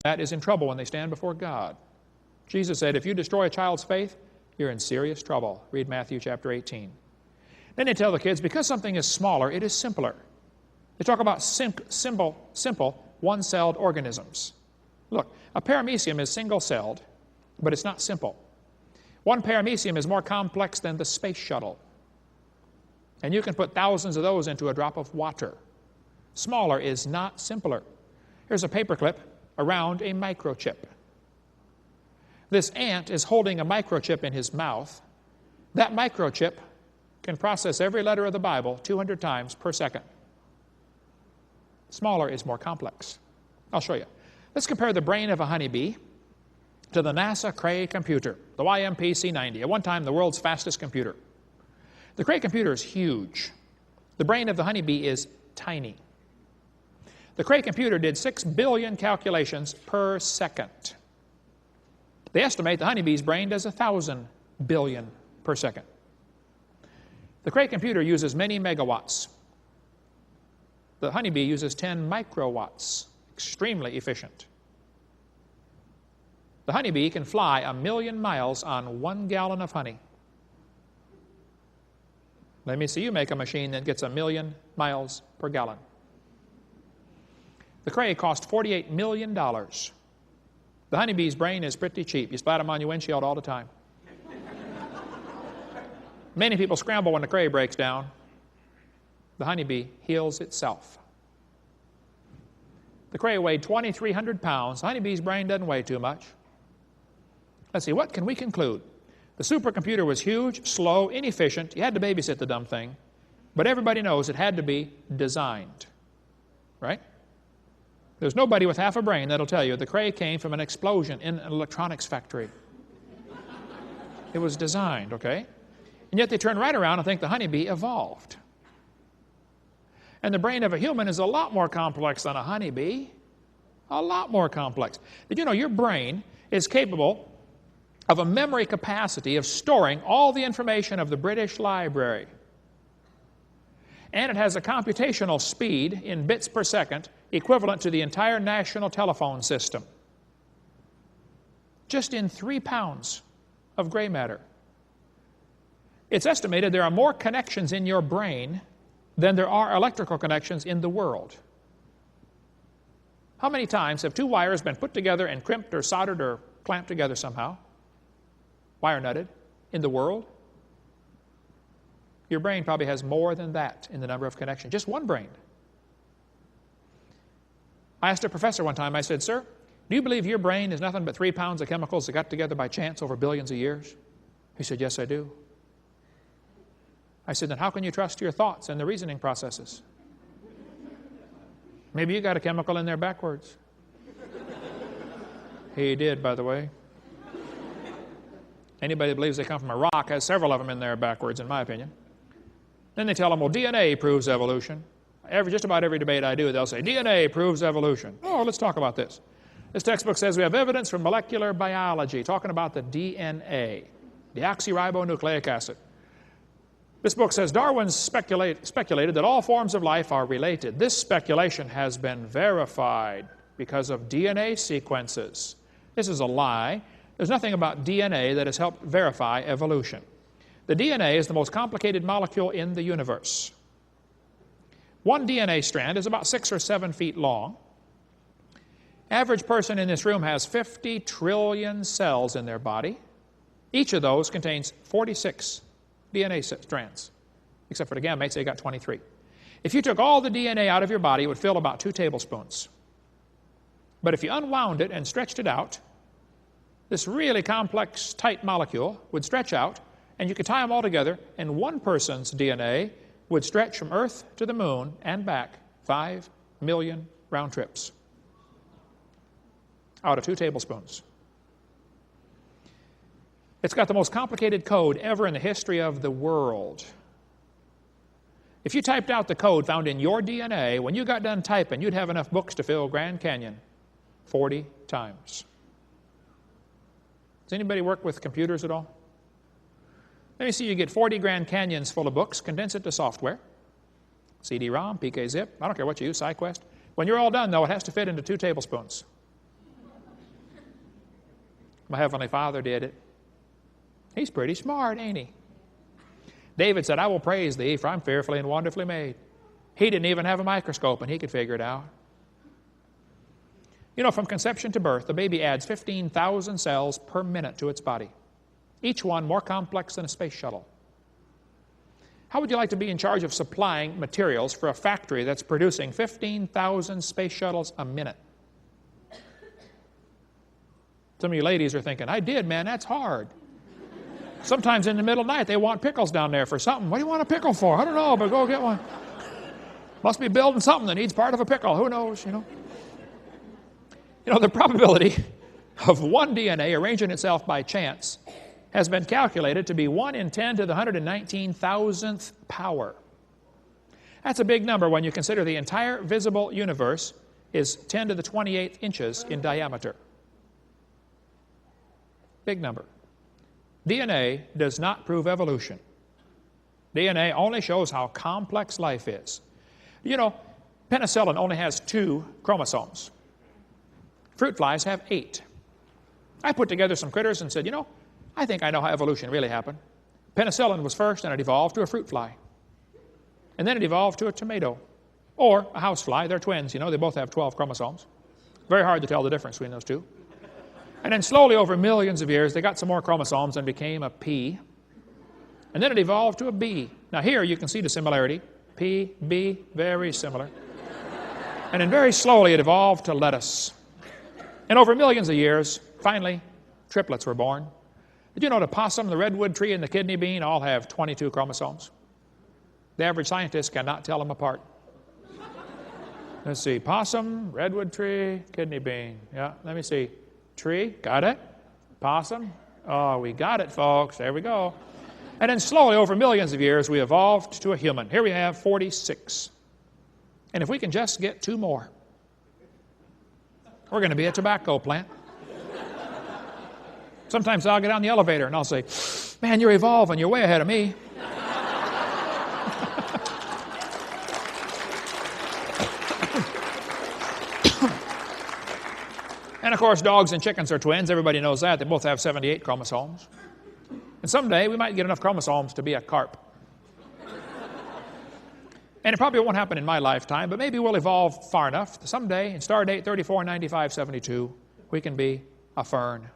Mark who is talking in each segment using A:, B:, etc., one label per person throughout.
A: that is in trouble when they stand before God. Jesus said, if you destroy a child's faith, you're in serious trouble. Read Matthew chapter 18. Then they tell the kids, because something is smaller, it is simpler. They talk about simple one-celled organisms. Look, a paramecium is single-celled, but it's not simple. One paramecium is more complex than the space shuttle. And you can put thousands of those into a drop of water. Smaller is not simpler. Here's a paperclip around a microchip. This ant is holding a microchip in his mouth. That microchip can process every letter of the Bible 200 times per second. Smaller is more complex. I'll show you. Let's compare the brain of a honeybee to the NASA Cray computer, the YMP C90, at one time the world's fastest computer. The Cray computer is huge. The brain of the honeybee is tiny. The Cray computer did 6 billion calculations per second. They estimate the honeybee's brain does 1,000 billion per second. The Cray computer uses many megawatts. The honeybee uses 10 microwatts, extremely efficient. The honeybee can fly 1,000,000 miles on 1 gallon of honey. Let me see you make a machine that gets 1,000,000 miles per gallon. The Cray cost $48 million. The honeybee's brain is pretty cheap. You splat them on your windshield all the time. Many people scramble when the Cray breaks down. The honeybee heals itself. The Cray weighed 2,300 pounds. The honeybee's brain doesn't weigh too much. Let's see, what can we conclude? The supercomputer was huge, slow, inefficient. You had to babysit the dumb thing. But everybody knows it had to be designed. Right? There's nobody with half a brain that'll tell you the Cray came from an explosion in an electronics factory. It was designed, okay? And yet they turn right around and think the honeybee evolved. And the brain of a human is a lot more complex than a honeybee. A lot more complex. Did you know your brain is capable of a memory capacity of storing all the information of the British Library? And it has a computational speed in bits per second equivalent to the entire national telephone system. Just in 3 pounds of gray matter. It's estimated there are more connections in your brain than there are electrical connections in the world. How many times have 2 wires been put together and crimped or soldered or clamped together somehow? Wire nutted in the world? Your brain probably has more than that in the number of connections. Just one brain. I asked a professor one time, I said, sir, do you believe your brain is nothing but 3 pounds of chemicals that got together by chance over billions of years? He said, yes, I do. I said, then how can you trust your thoughts and the reasoning processes? Maybe you got a chemical in there backwards. He did, by the way. Anybody that believes they come from a rock has several of them in there backwards, in my opinion. Then they tell them, well, DNA proves evolution. Just about every debate I do, they'll say, DNA proves evolution. Oh, let's talk about this. This textbook says we have evidence from molecular biology, talking about the DNA, deoxyribonucleic acid. This book says Darwin speculated that all forms of life are related. This speculation has been verified because of DNA sequences. This is a lie. There's nothing about DNA that has helped verify evolution. The DNA is the most complicated molecule in the universe. One DNA strand is about 6 or 7 feet long. Average person in this room has 50 trillion cells in their body. Each of those contains 46 DNA strands, except for the gametes, they got 23. If you took all the DNA out of your body, it would fill about 2 tablespoons. But if you unwound it and stretched it out, this really complex, tight molecule would stretch out, and you could tie them all together, and one person's DNA would stretch from Earth to the moon and back 5 million round trips out of 2 tablespoons. It's got the most complicated code ever in the history of the world. If you typed out the code found in your DNA, when you got done typing, you'd have enough books to fill Grand Canyon 40 times. Does anybody work with computers at all? Let me see you get 40 Grand Canyons full of books, condense it to software. CD-ROM, PK-zip, I don't care what you use, SciQuest. When you're all done, though, it has to fit into 2 tablespoons. My Heavenly Father did it. He's pretty smart, ain't he? David said, I will praise thee, for I'm fearfully and wonderfully made. He didn't even have a microscope, and he could figure it out. You know, from conception to birth, the baby adds 15,000 cells per minute to its body, each one more complex than a space shuttle. How would you like to be in charge of supplying materials for a factory that's producing 15,000 space shuttles a minute? Some of you ladies are thinking, I did, man, that's hard. Sometimes in the middle of the night, they want pickles down there for something. What do you want a pickle for? I don't know, but go get one. Must be building something that needs part of a pickle. Who knows, you know? You know, the probability of one DNA arranging itself by chance has been calculated to be 1 in 10 to the 119,000th power. That's a big number when you consider the entire visible universe is 10 to the 28th inches in diameter. Big number. DNA does not prove evolution. DNA only shows how complex life is. You know, penicillin only has 2 chromosomes. Fruit flies have 8. I put together some critters and said, you know, I think I know how evolution really happened. Penicillin was first, and it evolved to a fruit fly. And then it evolved to a tomato. Or a housefly. They're twins, you know, they both have 12 chromosomes. Very hard to tell the difference between those two. And then slowly over millions of years, they got some more chromosomes and became a pea. And then it evolved to a bee. Now here you can see the similarity. P, B, very similar. And then very slowly it evolved to lettuce. And over millions of years, finally, triplets were born. Did you know the possum, the redwood tree, and the kidney bean all have 22 chromosomes? The average scientist cannot tell them apart. Let's see, possum, redwood tree, kidney bean. Yeah, let me see. Tree, got it. Possum, oh, we got it, folks. There we go. And then slowly, over millions of years, we evolved to a human. Here we have 46. And if we can just get 2 more, we're going to be a tobacco plant. Sometimes I'll get on the elevator and I'll say, man, you're evolving. You're way ahead of me. And of course, dogs and chickens are twins. Everybody knows that. They both have 78 chromosomes. And someday we might get enough chromosomes to be a carp. And it probably won't happen in my lifetime, but maybe we'll evolve far enough. Someday, in star date 349572, we can be a fern.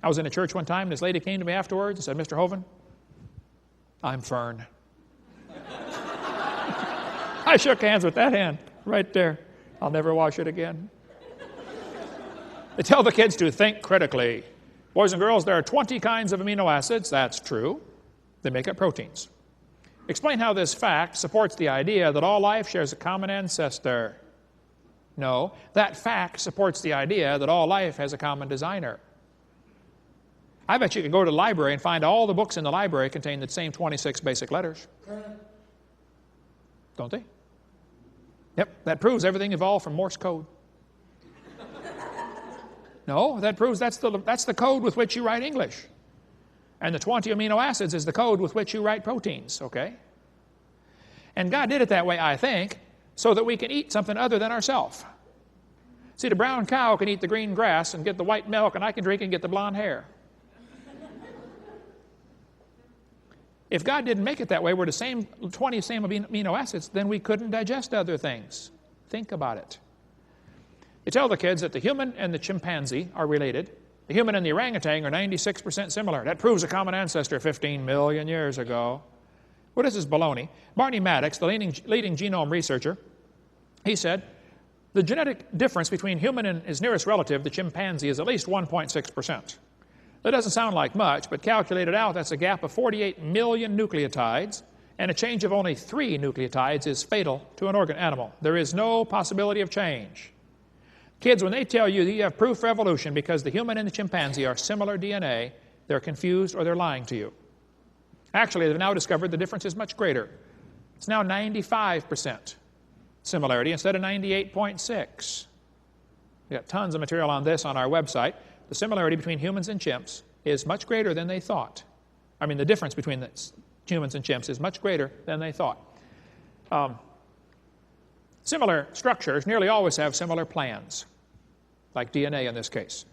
A: I was in a church one time, and this lady came to me afterwards and said, Mr. Hovind, I'm fern. I shook hands with that hand right there. I'll never wash it again. They tell the kids to think critically. Boys and girls, there are 20 kinds of amino acids. That's true. They make up proteins. Explain how this fact supports the idea that all life shares a common ancestor. No, that fact supports the idea that all life has a common designer. I bet you could go to the library and find all the books in the library contain the same 26 basic letters. Don't they? Yep, that proves everything evolved from Morse code. No, that proves that's the code with which you write English. And the 20 amino acids is the code with which you write proteins, okay? And God did it that way, I think, so that we can eat something other than ourselves. See, the brown cow can eat the green grass and get the white milk, and I can drink and get the blonde hair. If God didn't make it that way, we're the same 20 same amino acids, then we couldn't digest other things. Think about it. You tell the kids that the human and the chimpanzee are related. The human and the orangutan are 96% similar. That proves a common ancestor 15 million years ago. Well, this is baloney. Barney Maddox, the leading genome researcher, he said, the genetic difference between human and his nearest relative, the chimpanzee, is at least 1.6%. That doesn't sound like much, but calculated out, that's a gap of 48 million nucleotides, and a change of only 3 nucleotides is fatal to an organ animal. There is no possibility of change. Kids, when they tell you that you have proof for evolution because the human and the chimpanzee are similar DNA, they're confused or they're lying to you. Actually, they've now discovered the difference is much greater. It's now 95% similarity instead of 98.6. We've got tons of material on this on our website. The similarity between humans and chimps is much greater than they thought. I mean, the difference between the humans and chimps is much greater than they thought. Similar structures nearly always have similar plans, like DNA in this case.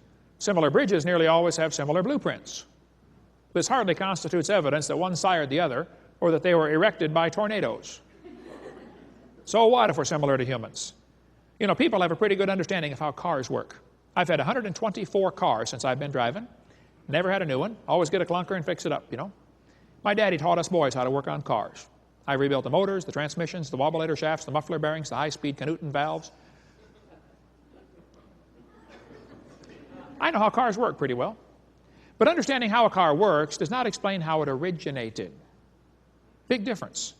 A: Similar bridges nearly always have similar blueprints. This hardly constitutes evidence that one sired the other or that they were erected by tornadoes. So what if we're similar to humans? You know, people have a pretty good understanding of how cars work. I've had 124 cars since I've been driving. Never had a new one. Always get a clunker and fix it up, you know. My daddy taught us boys how to work on cars. I rebuilt the motors, the transmissions, the wobulator shafts, the muffler bearings, the high-speed Canootin valves. I know how cars work pretty well. But understanding how a car works does not explain how it originated. Big difference.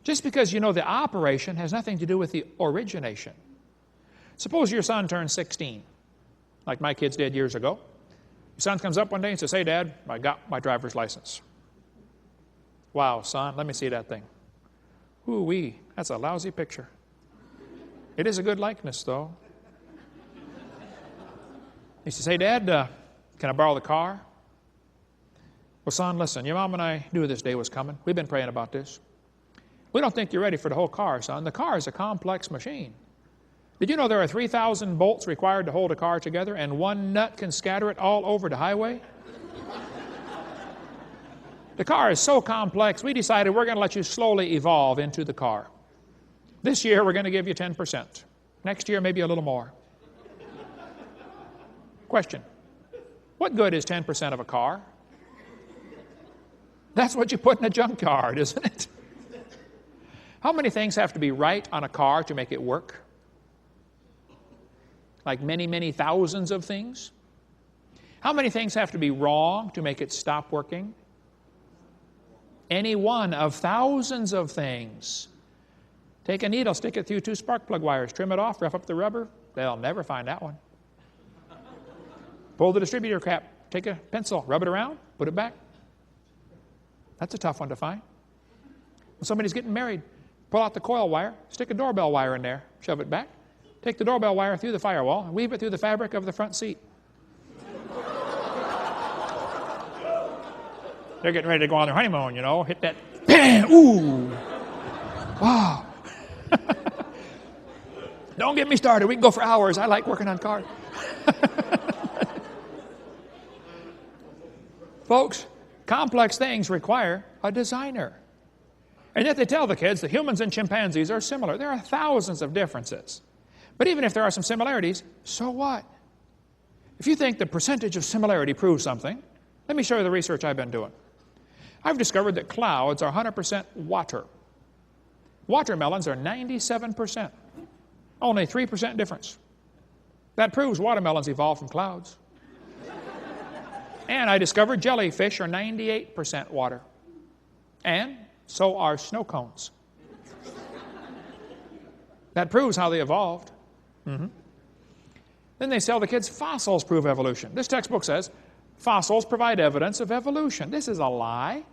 A: Just because you know the operation has nothing to do with the origination. Suppose your son turns 16, like my kids did years ago. Your son comes up one day and says, "Hey, Dad, I got my driver's license." "Wow, son, let me see that thing." "Ooh-wee, that's a lousy picture." "It is a good likeness, though." He says, "Hey, Dad, can I borrow the car?" "Well, son, listen, your mom and I knew this day was coming. We've been praying about this. We don't think you're ready for the whole car, son. The car is a complex machine. Did you know there are 3,000 bolts required to hold a car together, and one nut can scatter it all over the highway? The car is so complex, we decided we're going to let you slowly evolve into the car. This year, we're going to give you 10%. Next year, maybe a little more." Question: what good is 10% of a car? That's what you put in a junkyard, isn't it? How many things have to be right on a car to make it work? Like many, many thousands of things? How many things have to be wrong to make it stop working? Any one of thousands of things. Take a needle, stick it through 2 spark plug wires, trim it off, rough up the rubber. They'll never find that one. Pull the distributor cap, take a pencil, rub it around, put it back. That's a tough one to find. When somebody's getting married, pull out the coil wire, stick a doorbell wire in there, shove it back, take the doorbell wire through the firewall, and weave it through the fabric of the front seat. They're getting ready to go on their honeymoon, you know, hit that, bam, ooh, wow. Don't get me started, we can go for hours. I like working on cars. Folks, complex things require a designer. And yet they tell the kids that humans and chimpanzees are similar. There are thousands of differences. But even if there are some similarities, so what? If you think the percentage of similarity proves something, let me show you the research I've been doing. I've discovered that clouds are 100% water. Watermelons are 97%. Only 3% difference. That proves watermelons evolved from clouds. And I discovered jellyfish are 98% water. And so are snow cones. That proves how they evolved. Then they tell the kids fossils prove evolution. This textbook says fossils provide evidence of evolution. This is a lie.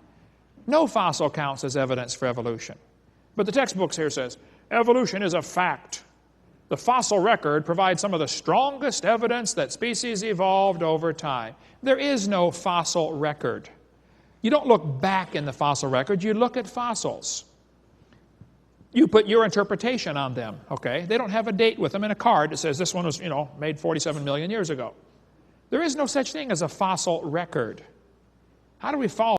A: No fossil counts as evidence for evolution. But the textbook here says evolution is a fact. The fossil record provides some of the strongest evidence that species evolved over time. There is no fossil record. You don't look back in the fossil record, you look at fossils. You put your interpretation on them, okay? They don't have a date with them in a card that says this one was, made 47 million years ago. There is no such thing as a fossil record. How do we follow